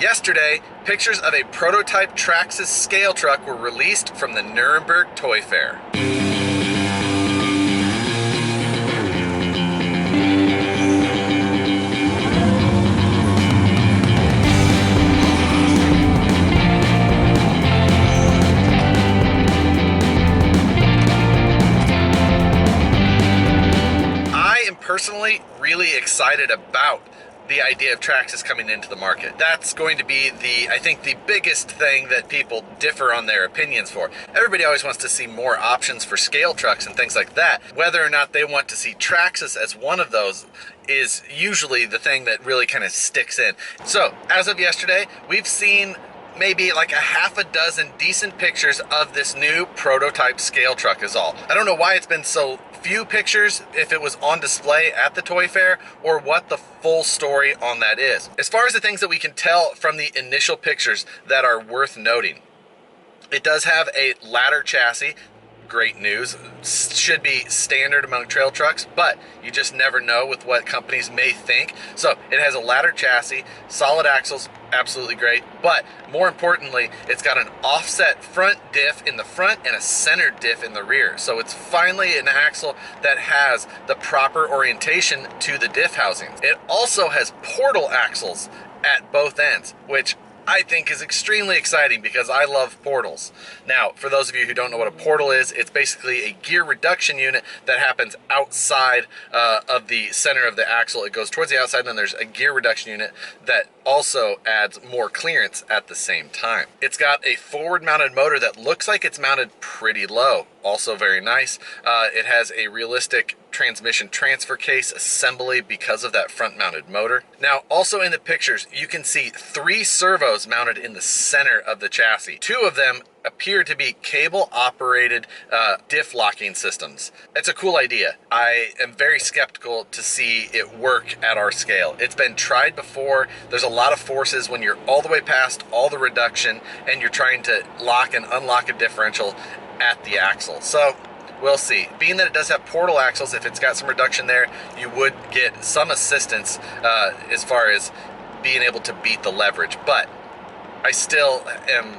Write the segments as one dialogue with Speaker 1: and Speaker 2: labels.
Speaker 1: Yesterday, pictures of a prototype Traxxas scale truck were released from the Nuremberg Toy Fair. Personally, really excited about the idea of Traxxas coming into the market. That's going to be I think the biggest thing that people differ on their opinions for. Everybody always wants to see more options for scale trucks and things like that. Whether or not they want to see Traxxas as one of those is usually the thing that really kind of sticks in. So, as of yesterday, we've seen maybe like a half a dozen decent pictures of this new prototype scale truck is all. I don't know why it's been so few pictures, if it was on display at the toy fair, or what the full story on that is. As far as the things that we can tell from the initial pictures that are worth noting, it does have a ladder chassis. Great news. Should be standard among trail trucks, but you just never know with what companies may think. So it has a ladder chassis, solid axles, absolutely great, but more importantly, it's got an offset front diff in the front and a center diff in the rear. So it's finally an axle that has the proper orientation to the diff housings. It also has portal axles at both ends, which I think is extremely exciting because I love portals. Now, for those of you who don't know what a portal is, it's basically a gear reduction unit that happens outside of the center of the axle. It goes towards the outside, and then there's a gear reduction unit that also adds more clearance at the same time. It's got a forward-mounted motor that looks like it's mounted pretty low. Also very nice. It has a realistic transmission transfer case assembly because of that front-mounted motor. Now, also in the pictures, you can see 3 servos mounted in the center of the chassis. 2 of them appear to be cable-operated diff locking systems. It's a cool idea. I am very skeptical to see it work at our scale. It's been tried before. There's a lot of forces when you're all the way past all the reduction and you're trying to lock and unlock a differential at the axle. So we'll see. Being that it does have portal axles, if it's got some reduction there, you would get some assistance as far as being able to beat the leverage. But I still am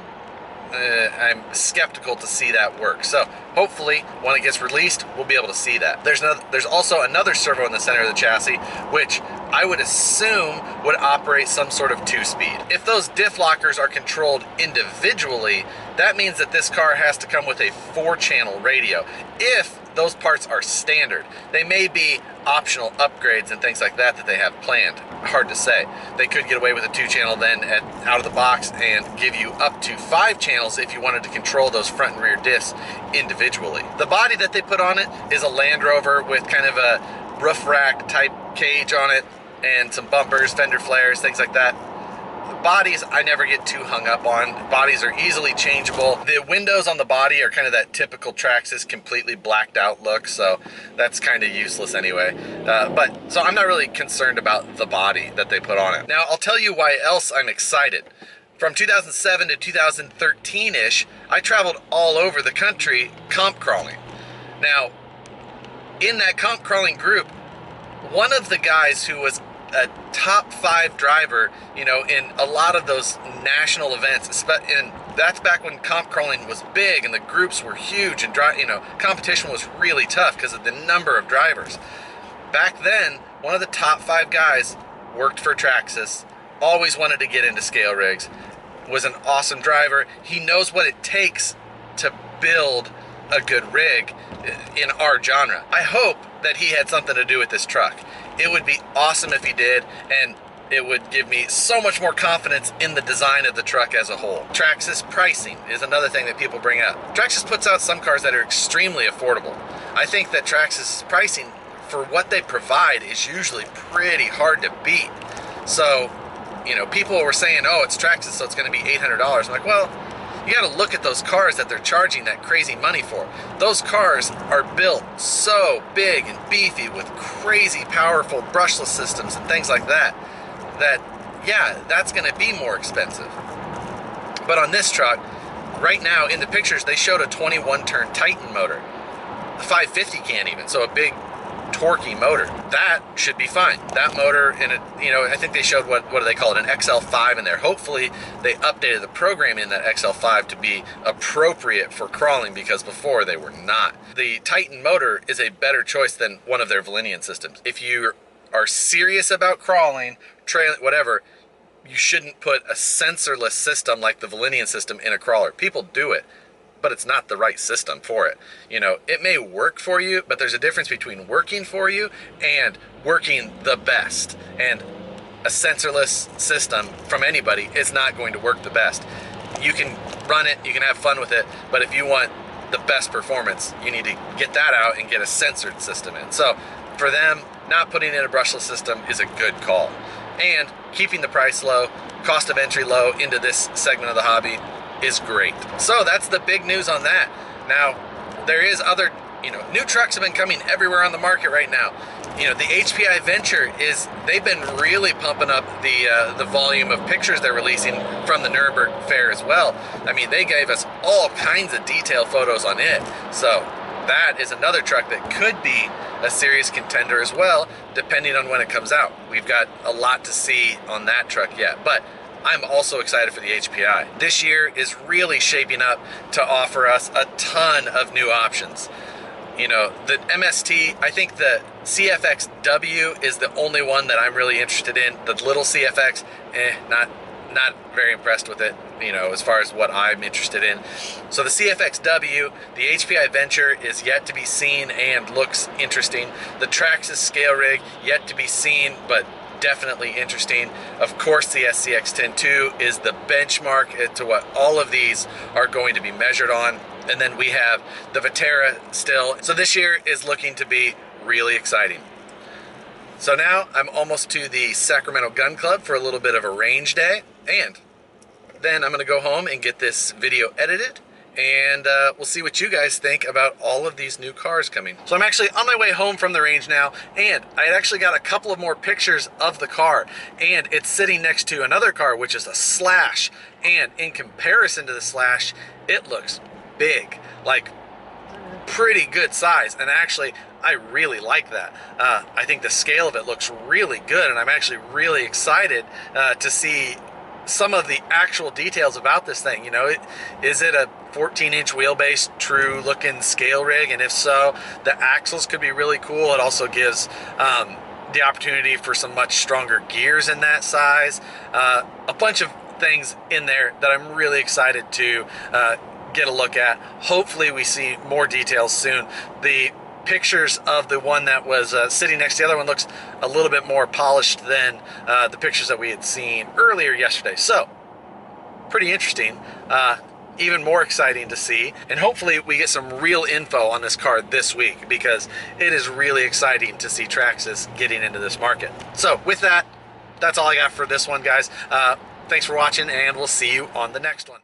Speaker 1: I'm skeptical to see that work. So hopefully when it gets released, we'll be able to see that. There's also another servo in the center of the chassis, which I would assume would operate some sort of 2-speed. If those diff lockers are controlled individually, that means that this car has to come with a 4-channel radio. If those parts are standard, they may be optional upgrades and things like that that they have planned. Hard to say. They could get away with a 2-channel then out of the box and give you up to 5 channels if you wanted to control those front and rear diffs individually. The body that they put on it is a Land Rover with kind of a roof rack type cage on it and some bumpers, fender flares, things like that. Bodies I never get too hung up on. Bodies are easily changeable. The windows on the body are kind of that typical Traxxas completely blacked out look, so that's kind of useless anyway. So I'm not really concerned about the body that they put on it. Now I'll tell you why else I'm excited. From 2007 to 2013-ish, I traveled all over the country comp crawling. Now, in that comp crawling group, one of the guys who was a top 5 driver, you know, in a lot of those national events, and that's back when comp crawling was big and the groups were huge and, you know, competition was really tough because of the number of drivers. Back then, one of the top 5 guys worked for Traxxas, always wanted to get into scale rigs, was an awesome driver. He knows what it takes to build a good rig in our genre. I hope that he had something to do with this truck. It would be awesome if he did, and it would give me so much more confidence in the design of the truck as a whole. Traxxas pricing is another thing that people bring up. Traxxas puts out some cars that are extremely affordable. I think that Traxxas pricing for what they provide is usually pretty hard to beat. So, you know, people were saying, oh, it's Traxxas, so it's going to be $800. I'm like, well, you got to look at those cars that they're charging that crazy money for. Those cars are built so big and beefy with crazy powerful brushless systems and things like that, yeah, that's going to be more expensive. But on this truck, right now in the pictures, they showed a 21-turn Titan motor. The 550 can't even, so a big torquey motor. That should be fine. That motor, in it, you know, I think they showed what do they call it, an XL5 in there. Hopefully they updated the programming in that XL5 to be appropriate for crawling, because before they were not. The Titan motor is a better choice than one of their Valenian systems. If you are serious about crawling, trailing, whatever, you shouldn't put a sensorless system like the Valenian system in a crawler. People do it, but it's not the right system for it. You know, it may work for you, but there's a difference between working for you and working the best. And a sensorless system from anybody is not going to work the best. You can run it, you can have fun with it, but if you want the best performance, you need to get that out and get a censored system in. So for them, not putting in a brushless system is a good call. And keeping the price low, cost of entry low into this segment of the hobby is great. So that's the big news on that. Now, there is other, you know, new trucks have been coming everywhere on the market right now. You know, the HPI Venture they've been really pumping up the volume of pictures they're releasing from the Nuremberg Fair as well. I mean, they gave us all kinds of detailed photos on it. So that is another truck that could be a serious contender as well, depending on when it comes out. We've got a lot to see on that truck yet, but I'm also excited for the HPI. This year is really shaping up to offer us a ton of new options. You know, the MST, I think the CFX-W is the only one that I'm really interested in. The little CFX, not very impressed with it, you know, as far as what I'm interested in. So the CFX-W, the HPI Venture is yet to be seen and looks interesting. The Traxxas scale rig, yet to be seen, but definitely interesting. Of course, the SCX-10-2 is the benchmark to what all of these are going to be measured on. And then we have the Vetera still. So this year is looking to be really exciting. So now I'm almost to the Sacramento Gun Club for a little bit of a range day. And then I'm going to go home and get this video edited. And we'll see what you guys think about all of these new cars coming. So I'm actually on my way home from the range now, and I had actually got a couple of more pictures of the car, and it's sitting next to another car, which is a Slash, and in comparison to the Slash, it looks big, like pretty good size, and actually I really like that. I think the scale of it looks really good, and I'm actually really excited to see some of the actual details about this thing. You know, is it a 14-inch wheelbase, true looking scale rig? And if so, the axles could be really cool. It also gives the opportunity for some much stronger gears in that size. A bunch of things in there that I'm really excited to get a look at. Hopefully we see more details soon. The pictures of the one that was sitting next to the other one looks a little bit more polished than the pictures that we had seen earlier yesterday. So pretty interesting, even more exciting to see, and hopefully we get some real info on this car this week, because it is really exciting to see Traxxas getting into this market. So with that, that's all I got for this one, guys. Thanks for watching, and we'll see you on the next one.